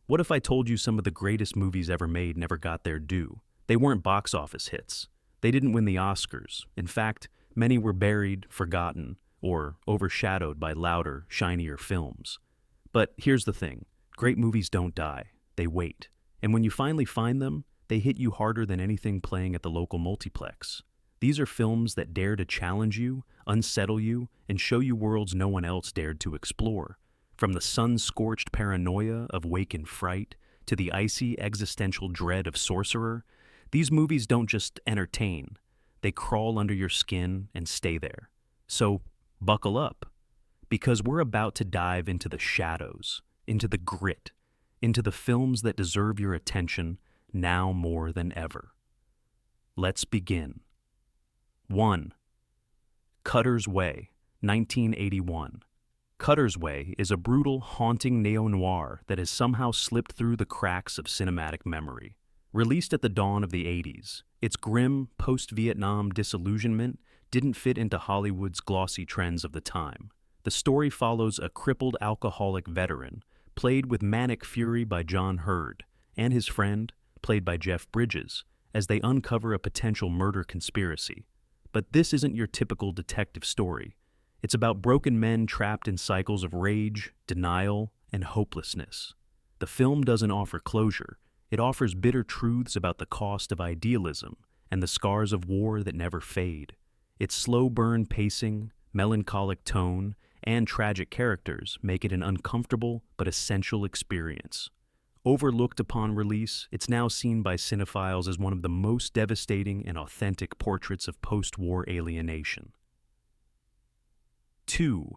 What if I told you some of the greatest movies ever made never got their due? They weren't box office hits. They didn't win the Oscars. In fact, many were buried, forgotten, or overshadowed by louder, shinier films. But here's the thing. Great movies don't die. They wait. And when you finally find them, they hit you harder than anything playing at the local multiplex. These are films that dare to challenge you, unsettle you, and show you worlds no one else dared to explore. From the sun-scorched paranoia of Wake in Fright to the icy existential dread of Sorcerer, these movies don't just entertain. They crawl under your skin and stay there. So, buckle up, because we're about to dive into the shadows, into the grit, into the films that deserve your attention now more than ever. Let's begin. 1. Cutter's Way, 1981. Cutter's Way is a brutal, haunting neo-noir that has somehow slipped through the cracks of cinematic memory. Released at the dawn of the 80s, its grim, post-Vietnam disillusionment didn't fit into Hollywood's glossy trends of the time. The story follows a crippled alcoholic veteran, played with manic fury by John Hurd, and his friend, played by Jeff Bridges, as they uncover a potential murder conspiracy. But this isn't your typical detective story. It's about broken men trapped in cycles of rage, denial, and hopelessness. The film doesn't offer closure. It offers bitter truths about the cost of idealism and the scars of war that never fade. Its slow burn pacing, melancholic tone, and tragic characters make it an uncomfortable but essential experience. Overlooked upon release, it's now seen by cinephiles as one of the most devastating and authentic portraits of post-war alienation. 2.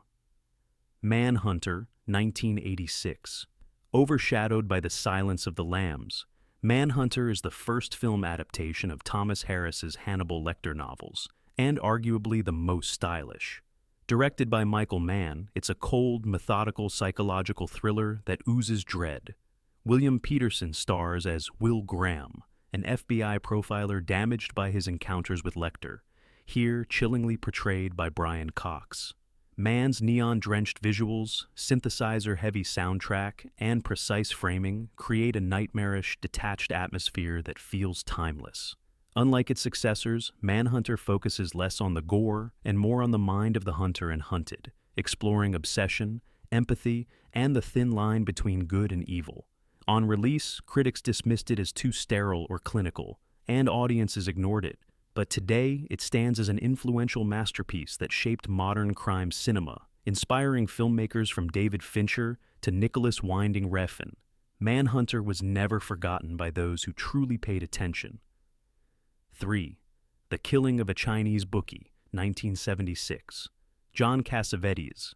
Manhunter, 1986. Overshadowed by The Silence of the Lambs, Manhunter is the first film adaptation of Thomas Harris's Hannibal Lecter novels, and arguably the most stylish. Directed by Michael Mann, it's a cold, methodical psychological thriller that oozes dread. William Peterson stars as Will Graham, an FBI profiler damaged by his encounters with Lecter, here chillingly portrayed by Brian Cox. Mann's neon-drenched visuals, synthesizer-heavy soundtrack, and precise framing create a nightmarish, detached atmosphere that feels timeless. Unlike its successors, Manhunter focuses less on the gore and more on the mind of the hunter and hunted, exploring obsession, empathy, and the thin line between good and evil. On release, critics dismissed it as too sterile or clinical, and audiences ignored it. But today, it stands as an influential masterpiece that shaped modern crime cinema, inspiring filmmakers from David Fincher to Nicholas Winding Refn. Manhunter was never forgotten by those who truly paid attention. 3. The Killing of a Chinese Bookie, 1976. John Cassavetes.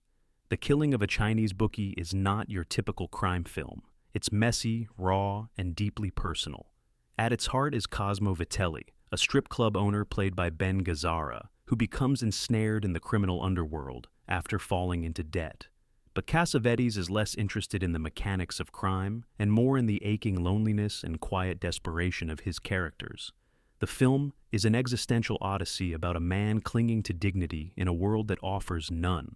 The Killing of a Chinese Bookie is not your typical crime film. It's messy, raw, and deeply personal. At its heart is Cosmo Vitelli, a strip club owner played by Ben Gazzara, who becomes ensnared in the criminal underworld after falling into debt. But Cassavetes is less interested in the mechanics of crime and more in the aching loneliness and quiet desperation of his characters. The film is an existential odyssey about a man clinging to dignity in a world that offers none.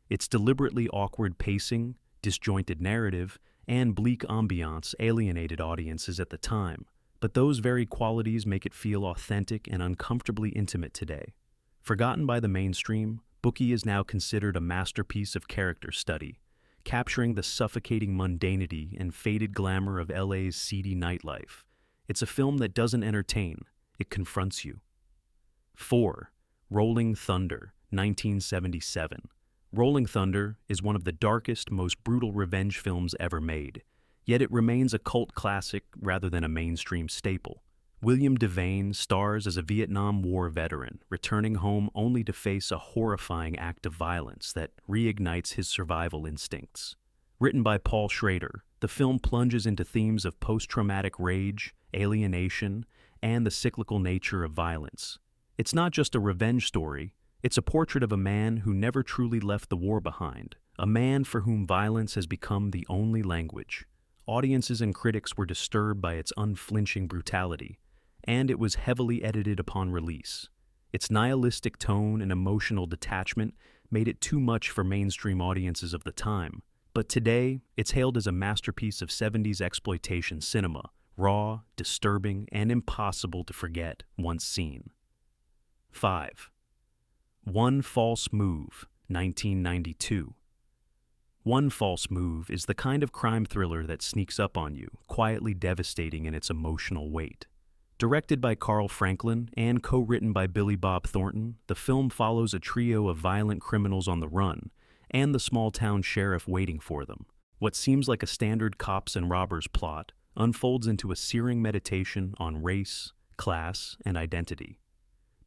Its deliberately awkward pacing, disjointed narrative, and bleak ambiance alienated audiences at the time. But those very qualities make it feel authentic and uncomfortably intimate today. Forgotten by the mainstream, Bookie is now considered a masterpiece of character study, capturing the suffocating mundanity and faded glamour of LA's seedy nightlife. It's a film that doesn't entertain, it confronts you. 4. Rolling Thunder, 1977. Rolling Thunder is one of the darkest, most brutal revenge films ever made. Yet it remains a cult classic rather than a mainstream staple. William Devane stars as a Vietnam War veteran, returning home only to face a horrifying act of violence that reignites his survival instincts. Written by Paul Schrader, the film plunges into themes of post-traumatic rage, alienation, and the cyclical nature of violence. It's not just a revenge story, it's a portrait of a man who never truly left the war behind, a man for whom violence has become the only language. Audiences and critics were disturbed by its unflinching brutality, and it was heavily edited upon release. Its nihilistic tone and emotional detachment made it too much for mainstream audiences of the time, But today, it's hailed as a masterpiece of 70s exploitation cinema, raw, disturbing, and impossible to forget once seen. 5. One False Move, 1992. One False Move is the kind of crime thriller that sneaks up on you, quietly devastating in its emotional weight. Directed by Carl Franklin and co-written by Billy Bob Thornton, the film follows a trio of violent criminals on the run and the small-town sheriff waiting for them. What seems like a standard cops and robbers plot unfolds into a searing meditation on race, class, and identity.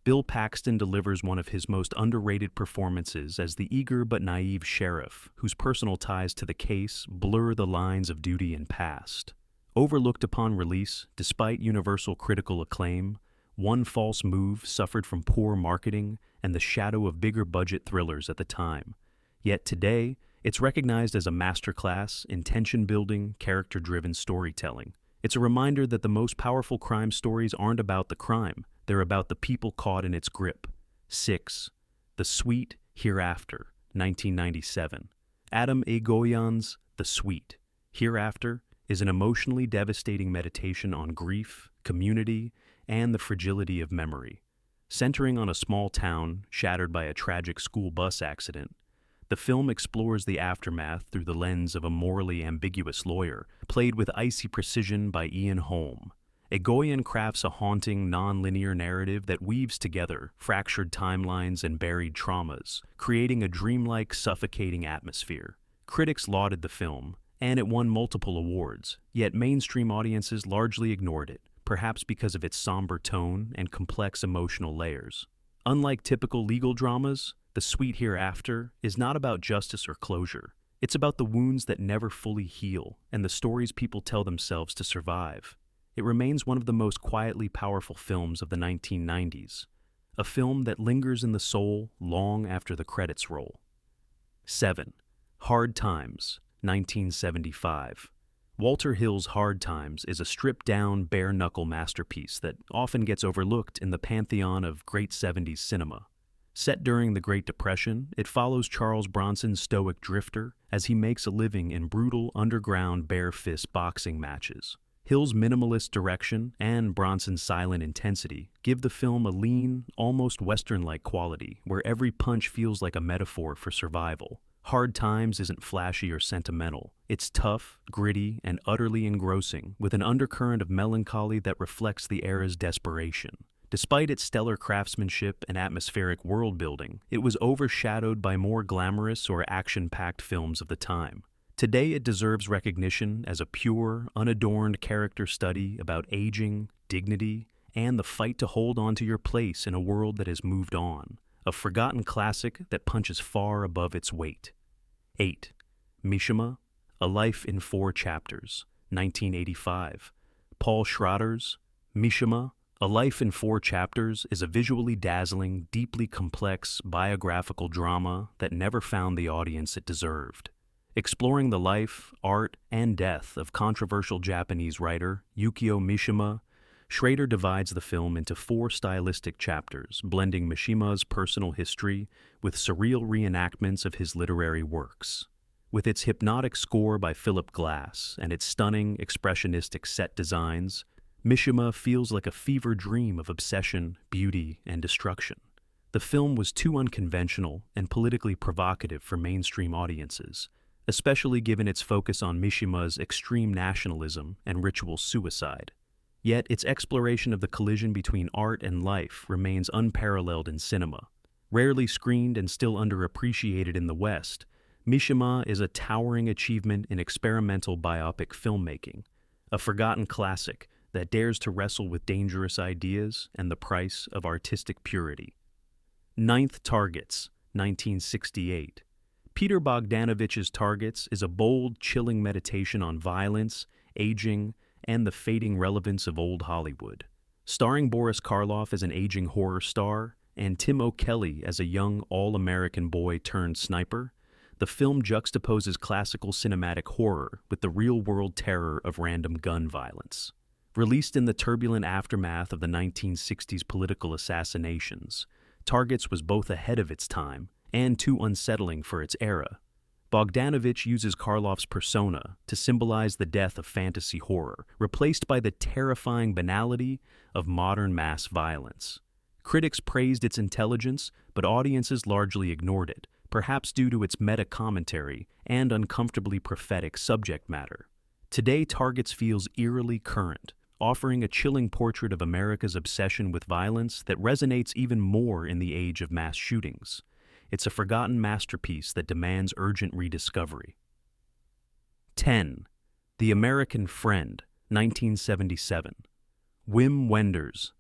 Bill Paxton delivers one of his most underrated performances as the eager but naive sheriff, whose personal ties to the case blur the lines of duty and past. Overlooked upon release, despite universal critical acclaim, One False Move suffered from poor marketing and the shadow of bigger budget thrillers at the time. Yet today, it's recognized as a masterclass in tension-building, character-driven storytelling. It's a reminder that the most powerful crime stories aren't about the crime, they're about the people caught in its grip. 6. The Sweet Hereafter, 1997. Adam Egoyan's The Sweet Hereafter is an emotionally devastating meditation on grief, community, and the fragility of memory. Centering on a small town shattered by a tragic school bus accident, the film explores the aftermath through the lens of a morally ambiguous lawyer, played with icy precision by Ian Holm. Egoyan crafts a haunting, non-linear narrative that weaves together fractured timelines and buried traumas, creating a dreamlike, suffocating atmosphere. Critics lauded the film, and it won multiple awards, yet mainstream audiences largely ignored it, perhaps because of its somber tone and complex emotional layers. Unlike typical legal dramas, The Sweet Hereafter is not about justice or closure. It's about the wounds that never fully heal and the stories people tell themselves to survive. It remains one of the most quietly powerful films of the 1990s, a film that lingers in the soul long after the credits roll. 7. Hard Times, 1975. Walter Hill's Hard Times is a stripped-down, bare-knuckle masterpiece that often gets overlooked in the pantheon of great 70s cinema. Set during the Great Depression, it follows Charles Bronson's stoic drifter as he makes a living in brutal, underground, bare-fist boxing matches. Hill's minimalist direction and Bronson's silent intensity give the film a lean, almost Western-like quality, where every punch feels like a metaphor for survival. Hard Times isn't flashy or sentimental. It's tough, gritty, and utterly engrossing, with an undercurrent of melancholy that reflects the era's desperation. Despite its stellar craftsmanship and atmospheric world-building, it was overshadowed by more glamorous or action-packed films of the time. Today it deserves recognition as a pure, unadorned character study about aging, dignity, and the fight to hold on to your place in a world that has moved on. A forgotten classic that punches far above its weight. 8. Mishima, A Life in 4 Chapters, 1985. Paul Schrader's Mishima, A Life in 4 Chapters is a visually dazzling, deeply complex biographical drama that never found the audience it deserved. Exploring the life, art, and death of controversial Japanese writer Yukio Mishima, Schrader divides the film into 4 stylistic chapters, blending Mishima's personal history with surreal reenactments of his literary works. With its hypnotic score by Philip Glass and its stunning, expressionistic set designs, Mishima feels like a fever dream of obsession, beauty, and destruction. The film was too unconventional and politically provocative for mainstream audiences, especially given its focus on Mishima's extreme nationalism and ritual suicide. Yet its exploration of the collision between art and life remains unparalleled in cinema. Rarely screened and still underappreciated in the West, Mishima is a towering achievement in experimental biopic filmmaking, a forgotten classic that dares to wrestle with dangerous ideas and the price of artistic purity. 9th Targets, 1968. Peter Bogdanovich's Targets is a bold, chilling meditation on violence, aging, and the fading relevance of old Hollywood. Starring Boris Karloff as an aging horror star and Tim O'Kelly as a young all-American boy turned sniper, the film juxtaposes classical cinematic horror with the real-world terror of random gun violence. Released in the turbulent aftermath of the 1960s political assassinations, Targets was both ahead of its time and too unsettling for its era. Bogdanovich uses Karloff's persona to symbolize the death of fantasy horror, replaced by the terrifying banality of modern mass violence. Critics praised its intelligence, but audiences largely ignored it, perhaps due to its meta-commentary and uncomfortably prophetic subject matter. Today, Targets feels eerily current, offering a chilling portrait of America's obsession with violence that resonates even more in the age of mass shootings. It's a forgotten masterpiece that demands urgent rediscovery. 10. The American Friend, 1977. Wim Wenders.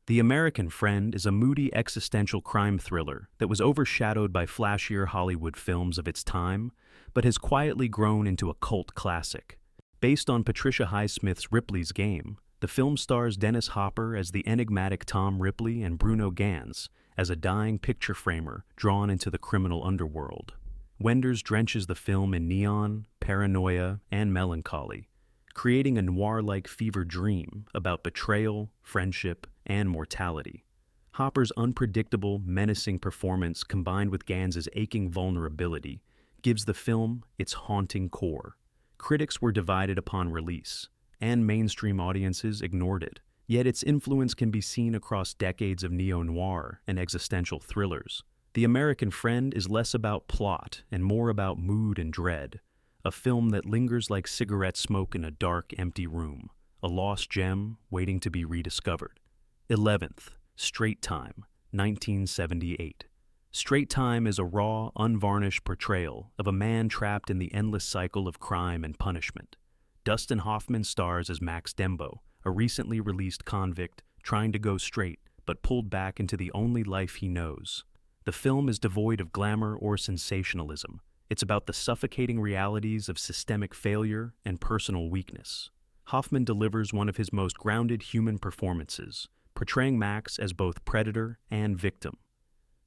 The American Friend is a moody existential crime thriller that was overshadowed by flashier Hollywood films of its time, but has quietly grown into a cult classic. Based on Patricia Highsmith's Ripley's Game, the film stars Dennis Hopper as the enigmatic Tom Ripley and Bruno Ganz as a dying picture framer drawn into the criminal underworld. Wenders drenches the film in neon, paranoia, and melancholy, creating a noir-like fever dream about betrayal, friendship, and mortality. Hopper's unpredictable, menacing performance combined with Gans's aching vulnerability gives the film its haunting core. Critics were divided upon release, and mainstream audiences ignored it. Yet its influence can be seen across decades of neo-noir and existential thrillers. The American Friend is less about plot and more about mood and dread, a film that lingers like cigarette smoke in a dark, empty room, a lost gem waiting to be rediscovered. 11th, Straight Time, 1978. Straight Time is a raw, unvarnished portrayal of a man trapped in the endless cycle of crime and punishment. Dustin Hoffman stars as Max Dembo, a recently released convict trying to go straight but pulled back into the only life he knows. The film is devoid of glamour or sensationalism. It's about the suffocating realities of systemic failure and personal weakness. Hoffman delivers one of his most grounded human performances, portraying Max as both predator and victim.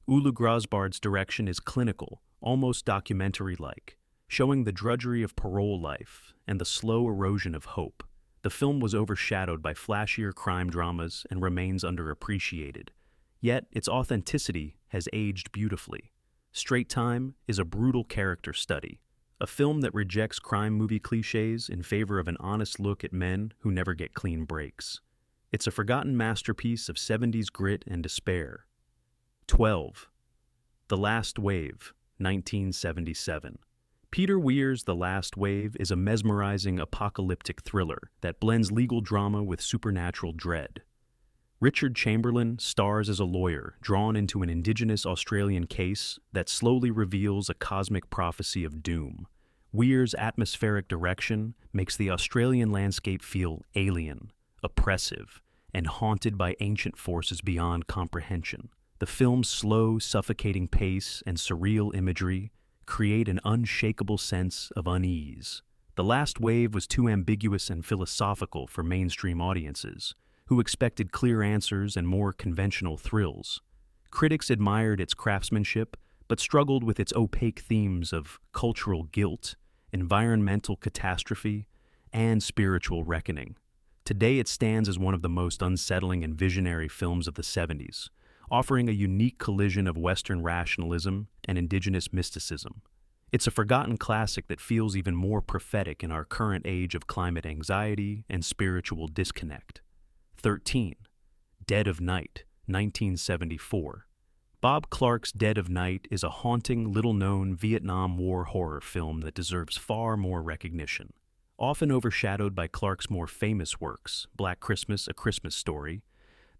Ulu Grosbard's direction is clinical, almost documentary-like, showing the drudgery of parole life and the slow erosion of hope. The film was overshadowed by flashier crime dramas and remains underappreciated, yet its authenticity has aged beautifully. Straight Time is a brutal character study, a film that rejects crime movie cliches in favor of an honest look at men who never get clean breaks. It's a forgotten masterpiece of 70s grit and despair. 12. The Last Wave, 1977. Peter Weir's The Last Wave is a mesmerizing apocalyptic thriller that blends legal drama with supernatural dread. Richard Chamberlain stars as a lawyer drawn into an indigenous Australian case that slowly reveals a cosmic prophecy of doom. Weir's atmospheric direction makes the Australian landscape feel alien, oppressive, and haunted by ancient forces beyond comprehension. The film's slow, suffocating pace and surreal imagery create an unshakable sense of unease. The Last Wave was too ambiguous and philosophical for mainstream audiences, who expected clear answers and more conventional thrills. Critics admired its craftsmanship, but struggled with its opaque themes of cultural guilt, environmental catastrophe, and spiritual reckoning. Today it stands as one of the most unsettling and visionary films of the 70s, offering a unique collision of Western rationalism and indigenous mysticism. It's a forgotten classic that feels even more prophetic in our current age of climate anxiety and spiritual disconnect. 13. Dead of Night, 1974. Bob Clark's Dead of Night is a haunting, little-known Vietnam War horror film that deserves far more recognition. Often overshadowed by Clark's more famous works, Black Christmas, A Christmas Story,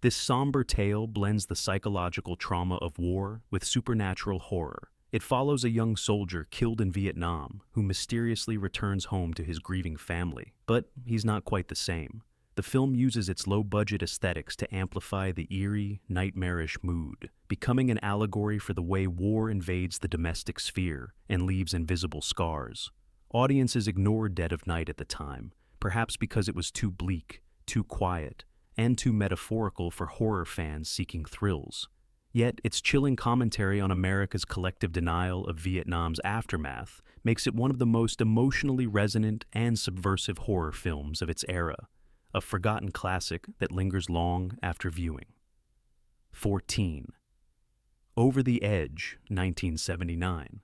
this somber tale blends the psychological trauma of war with supernatural horror. It follows a young soldier killed in Vietnam who mysteriously returns home to his grieving family, but he's not quite the same. The film uses its low-budget aesthetics to amplify the eerie, nightmarish mood, becoming an allegory for the way war invades the domestic sphere and leaves invisible scars. Audiences ignored Dead of Night at the time, perhaps because it was too bleak, too quiet, and too metaphorical for horror fans seeking thrills. Yet its chilling commentary on America's collective denial of Vietnam's aftermath makes it one of the most emotionally resonant and subversive horror films of its era, a forgotten classic that lingers long after viewing. 14. Over the Edge, 1979.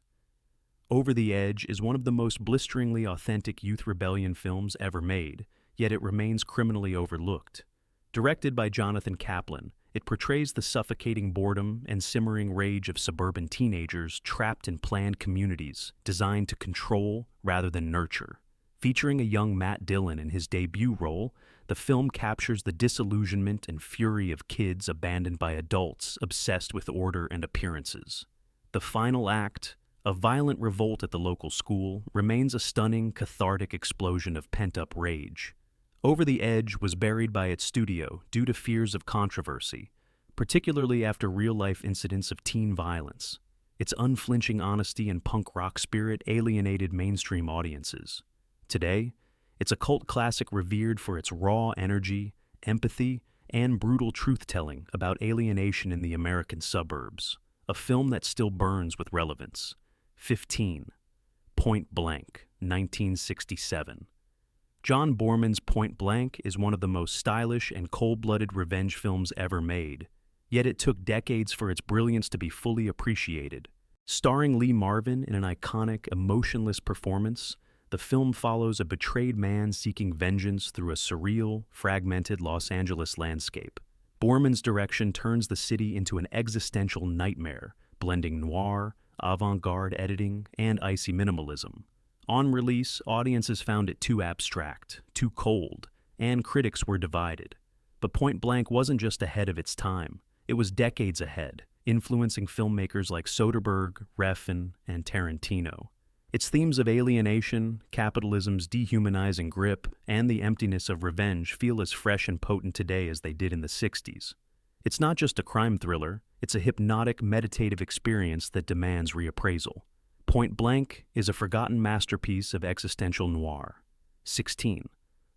Over the Edge is one of the most blisteringly authentic youth rebellion films ever made, yet it remains criminally overlooked. Directed by Jonathan Kaplan, it portrays the suffocating boredom and simmering rage of suburban teenagers trapped in planned communities designed to control rather than nurture. Featuring a young Matt Dillon in his debut role, the film captures the disillusionment and fury of kids abandoned by adults obsessed with order and appearances. The final act, a violent revolt at the local school, remains a stunning, cathartic explosion of pent-up rage. Over the Edge was buried by its studio due to fears of controversy, particularly after real-life incidents of teen violence. Its unflinching honesty and punk rock spirit alienated mainstream audiences. Today, it's a cult classic revered for its raw energy, empathy, and brutal truth-telling about alienation in the American suburbs. A film that still burns with relevance. 15. Point Blank, 1967. John Boorman's Point Blank is one of the most stylish and cold-blooded revenge films ever made, yet it took decades for its brilliance to be fully appreciated. Starring Lee Marvin in an iconic, emotionless performance, the film follows a betrayed man seeking vengeance through a surreal, fragmented Los Angeles landscape. Boorman's direction turns the city into an existential nightmare, blending noir, avant-garde editing, and icy minimalism. On release, audiences found it too abstract, too cold, and critics were divided. But Point Blank wasn't just ahead of its time, it was decades ahead, influencing filmmakers like Soderbergh, Refn, and Tarantino. Its themes of alienation, capitalism's dehumanizing grip, and the emptiness of revenge feel as fresh and potent today as they did in the 60s. It's not just a crime thriller, it's a hypnotic, meditative experience that demands reappraisal. Point Blank is a forgotten masterpiece of existential noir. 16.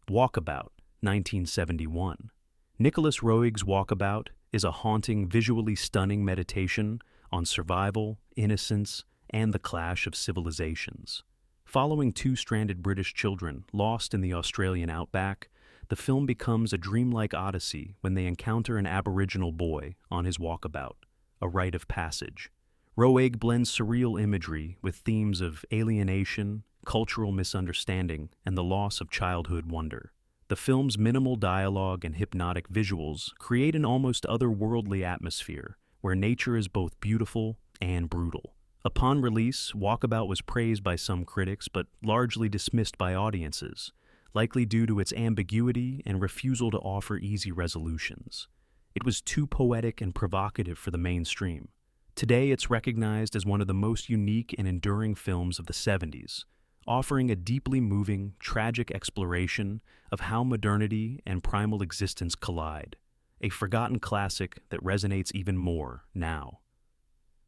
Walkabout, 1971. Nicholas Roeg's Walkabout is a haunting, visually stunning meditation on survival, innocence, and the clash of civilizations. Following two stranded British children lost in the Australian outback, the film becomes a dreamlike odyssey when they encounter an Aboriginal boy on his walkabout, a rite of passage. Roeg blends surreal imagery with themes of alienation, cultural misunderstanding, and the loss of childhood wonder. The film's minimal dialogue and hypnotic visuals create an almost otherworldly atmosphere where nature is both beautiful and brutal. Upon release, Walkabout was praised by some critics but largely dismissed by audiences, likely due to its ambiguity and refusal to offer easy resolutions. It was too poetic and provocative for the mainstream. Today, it's recognized as one of the most unique and enduring films of the 70s, offering a deeply moving, tragic exploration of how modernity and primal existence collide, a forgotten classic that resonates even more now.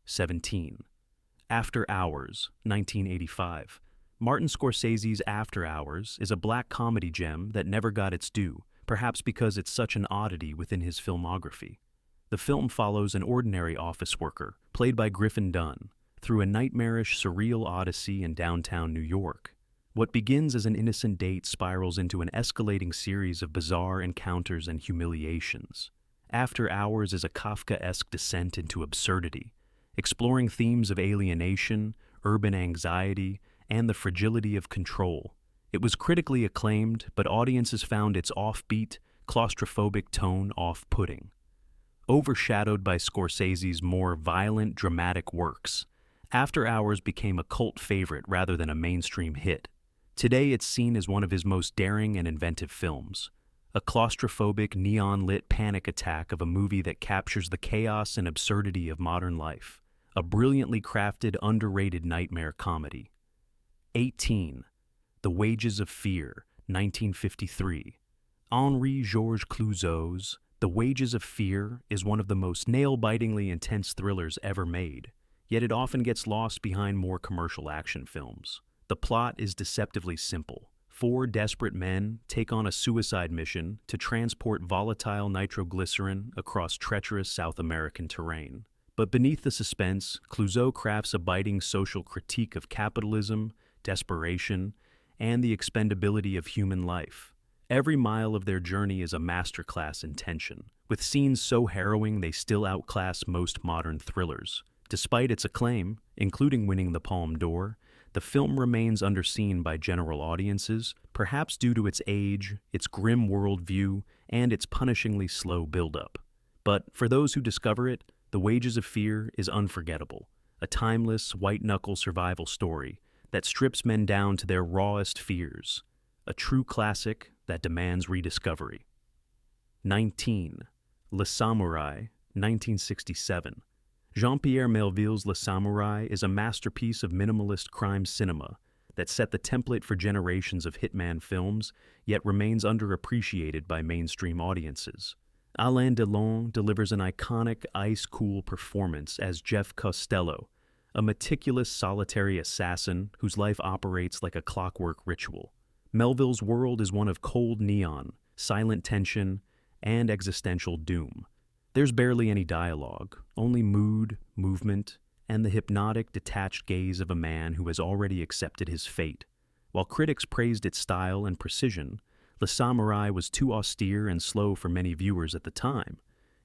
17. After Hours, 1985. Martin Scorsese's After Hours is a black comedy gem that never got its due, perhaps because it's such an oddity within his filmography. The film follows an ordinary office worker, played by Griffin Dunne, through a nightmarish, surreal odyssey in downtown New York. What begins as an innocent date spirals into an escalating series of bizarre encounters and humiliations. After Hours is a Kafkaesque descent into absurdity, exploring themes of alienation, urban anxiety, and the fragility of control. It was critically acclaimed, but audiences found its offbeat, claustrophobic tone off-putting. Overshadowed by Scorsese's more violent, dramatic works, After Hours became a cult favorite rather than a mainstream hit. Today it's seen as one of his most daring and inventive films, a claustrophobic, neon-lit panic attack of a movie that captures the chaos and absurdity of modern life, a brilliantly crafted, underrated nightmare comedy. 18. The Wages of Fear, 1953. Henri Georges Clouzot's The Wages of Fear is one of the most nail-bitingly intense thrillers ever made, yet it often gets lost behind more commercial action films. The plot is deceptively simple. 4 desperate men take on a suicide mission to transport volatile nitroglycerin across treacherous South American terrain. But beneath the suspense, Clouzot crafts a biting social critique of capitalism, desperation, and the expendability of human life. Every mile of their journey is a masterclass in tension, with scenes so harrowing they still outclass most modern thrillers. Despite its acclaim, including winning the Palme d'Or, the film remains underseen by general audiences, perhaps due to its age, its grim worldview, and its punishingly slow build-up. But for those who discover it, The Wages of Fear is unforgettable, a timeless, white-knuckle survival story that strips men down to their rawest fears, a true classic that demands rediscovery. 19. Le Samouraï, 1967. Jean-Pierre Melville's Le Samouraï is a masterpiece of minimalist crime cinema that set the template for generations of hitman films, yet remains underappreciated by mainstream audiences. Alain Delon delivers an iconic, ice-cool performance as Jeff Costello, a meticulous, solitary assassin whose life operates like a clockwork ritual. Melville's world is one of cold neon, silent tension, and existential doom. There's barely any dialogue, only mood, movement, and the hypnotic, detached gaze of a man who has already accepted his fate. While critics praised its style and precision, Le Samouraï was too austere and slow for many viewers at the time.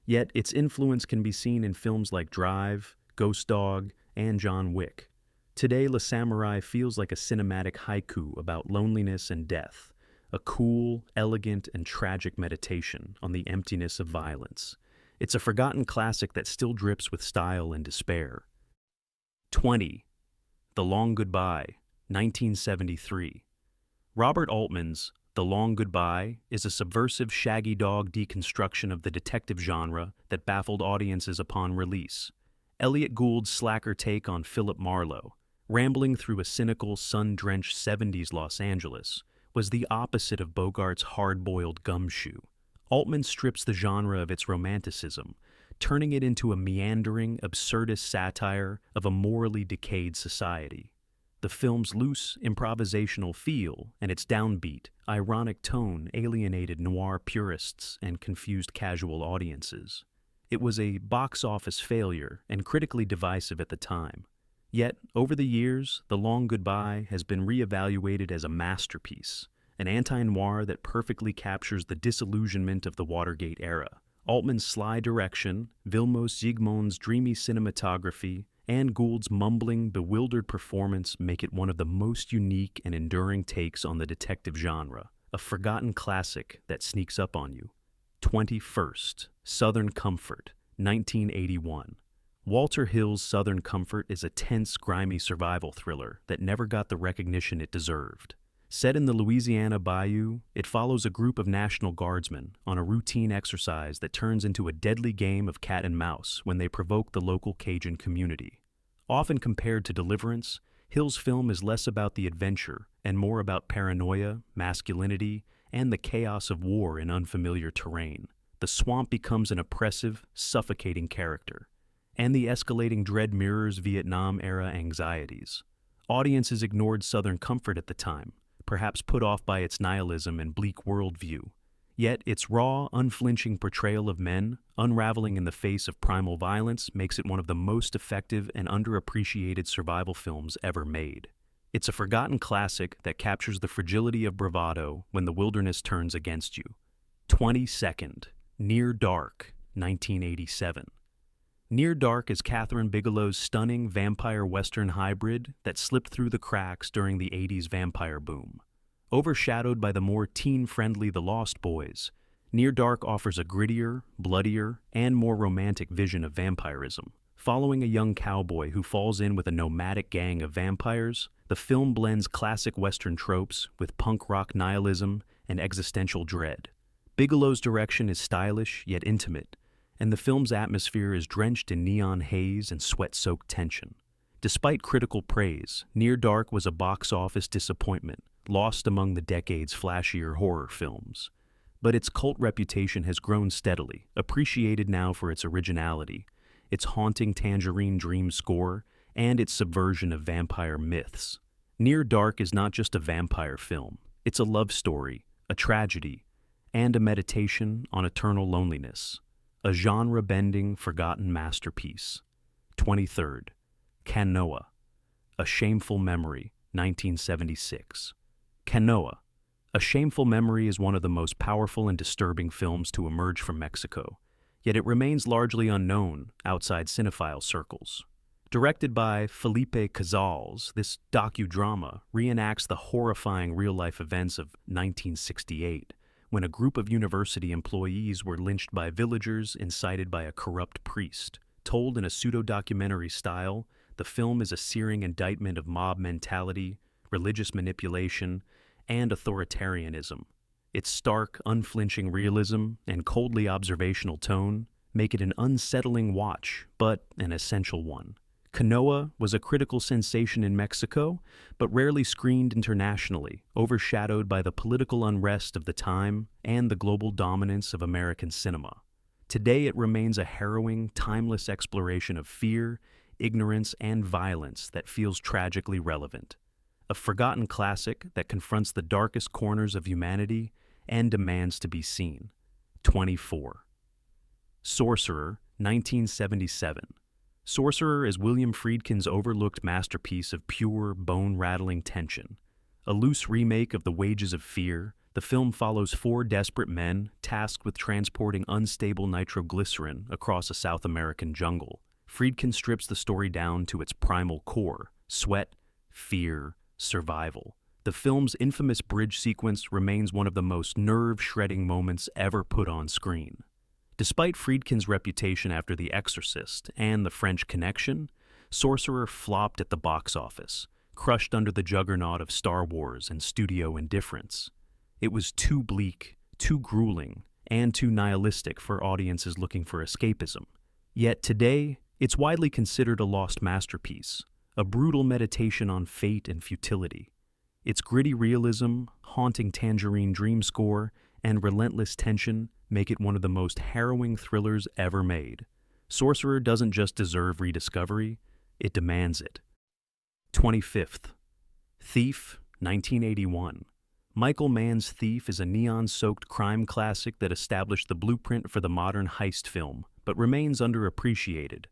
Yet its influence can be seen in films like Drive, Ghost Dog, and John Wick. Today, Le Samouraï feels like a cinematic haiku about loneliness and death, a cool, elegant, and tragic meditation on the emptiness of violence. It's a forgotten classic that still drips with style and despair. 20. The Long Goodbye, 1973. Robert Altman's The Long Goodbye is a subversive shaggy dog deconstruction of the detective genre that baffled audiences upon release. Elliot Gould's slacker take on Philip Marlowe, rambling through a cynical, sun-drenched 70s Los Angeles, was the opposite of Bogart's hard-boiled gumshoe. Altman strips the genre of its romanticism, turning it into a meandering, absurdist satire of a morally decayed society. The film's loose, improvisational feel and its downbeat, ironic tone alienated noir purists and confused casual audiences. It was a box office failure and critically divisive at the time. Yet, over the years, The Long Goodbye has been reevaluated as a masterpiece, an anti-noir that perfectly captures the disillusionment of the Watergate era. Altman's sly direction, Vilmos Zsigmond's dreamy cinematography, and Gould's mumbling, bewildered performance make it one of the most unique and enduring takes on the detective genre, a forgotten classic that sneaks up on you. 21st, Southern Comfort, 1981. Walter Hill's Southern Comfort is a tense, grimy survival thriller that never got the recognition it deserved. Set in the Louisiana Bayou, it follows a group of National Guardsmen on a routine exercise that turns into a deadly game of cat and mouse when they provoke the local Cajun community. Often compared to Deliverance, Hill's film is less about the adventure and more about paranoia, masculinity, and the chaos of war in unfamiliar terrain. The swamp becomes an oppressive, suffocating character, and the escalating dread mirrors Vietnam-era anxieties. Audiences ignored Southern Comfort at the time, perhaps put off by its nihilism and bleak worldview. Yet its raw, unflinching portrayal of men, unraveling in the face of primal violence, makes it one of the most effective and underappreciated survival films ever made. It's a forgotten classic that captures the fragility of bravado when the wilderness turns against you. 22nd, Near Dark, 1987. Near Dark is Kathryn Bigelow's stunning vampire western hybrid that slipped through the cracks during the 80s vampire boom. Overshadowed by the more teen-friendly The Lost Boys, Near Dark offers a grittier, bloodier, and more romantic vision of vampirism. Following a young cowboy who falls in with a nomadic gang of vampires, the film blends classic western tropes with punk rock nihilism and existential dread. Bigelow's direction is stylish yet intimate, and the film's atmosphere is drenched in neon haze and sweat-soaked tension. Despite critical praise, Near Dark was a box office disappointment, lost among the decade's flashier horror films. But its cult reputation has grown steadily, appreciated now for its originality, its haunting Tangerine Dream score, and its subversion of vampire myths. Near Dark is not just a vampire film, it's a love story, a tragedy, and a meditation on eternal loneliness. A genre-bending, forgotten masterpiece. 23rd, Canoa, A Shameful Memory, 1976. Canoa, A Shameful Memory is one of the most powerful and disturbing films to emerge from Mexico, yet it remains largely unknown outside cinephile circles. Directed by Felipe Casals, this docudrama reenacts the horrifying real-life events of 1968, when a group of university employees were lynched by villagers incited by a corrupt priest. Told in a pseudo-documentary style, the film is a searing indictment of mob mentality, religious manipulation, and authoritarianism. Its stark, unflinching realism and coldly observational tone make it an unsettling watch, but an essential one. Canoa was a critical sensation in Mexico, but rarely screened internationally, overshadowed by the political unrest of the time and the global dominance of American cinema. Today it remains a harrowing, timeless exploration of fear, ignorance, and violence that feels tragically relevant. A forgotten classic that confronts the darkest corners of humanity and demands to be seen. 24. Sorcerer, 1977. Sorcerer is William Friedkin's overlooked masterpiece of pure, bone-rattling tension. A loose remake of The Wages of Fear, the film follows four desperate men tasked with transporting unstable nitroglycerin across a South American jungle. Friedkin strips the story down to its primal core: sweat, fear, survival. The film's infamous bridge sequence remains one of the most nerve-shredding moments ever put on screen. Despite Friedkin's reputation after The Exorcist and The French Connection, Sorcerer flopped at the box office, crushed under the juggernaut of Star Wars and studio indifference. It was too bleak, too grueling, and too nihilistic for audiences looking for escapism. Yet today, it's widely considered a lost masterpiece, a brutal meditation on fate and futility. Its gritty realism, haunting tangerine dream score, and relentless tension make it one of the most harrowing thrillers ever made. Sorcerer doesn't just deserve rediscovery, it demands it. 25th. Thief, 1981. Michael Mann's Thief is a neon-soaked crime classic that established the blueprint for the modern heist film, but remains underappreciated.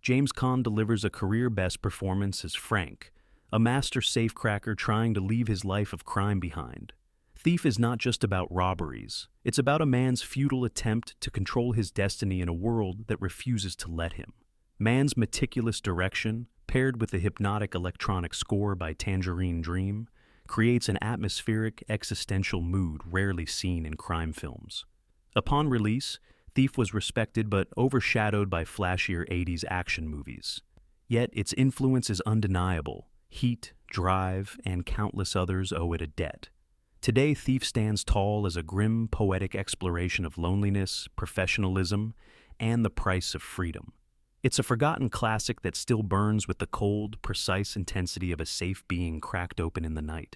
James Caan delivers a career-best performance as Frank, a master safecracker trying to leave his life of crime behind. Thief is not just about robberies. It's about a man's futile attempt to control his destiny in a world that refuses to let him. Mann's meticulous direction, paired with the hypnotic electronic score by Tangerine Dream, creates an atmospheric, existential mood rarely seen in crime films. Upon release, Thief was respected but overshadowed by flashier 80s action movies. Yet its influence is undeniable. Heat, Drive, and countless others owe it a debt. Today, Thief stands tall as a grim, poetic exploration of loneliness, professionalism, and the price of freedom. It's a forgotten classic that still burns with the cold, precise intensity of a safe being cracked open in the night.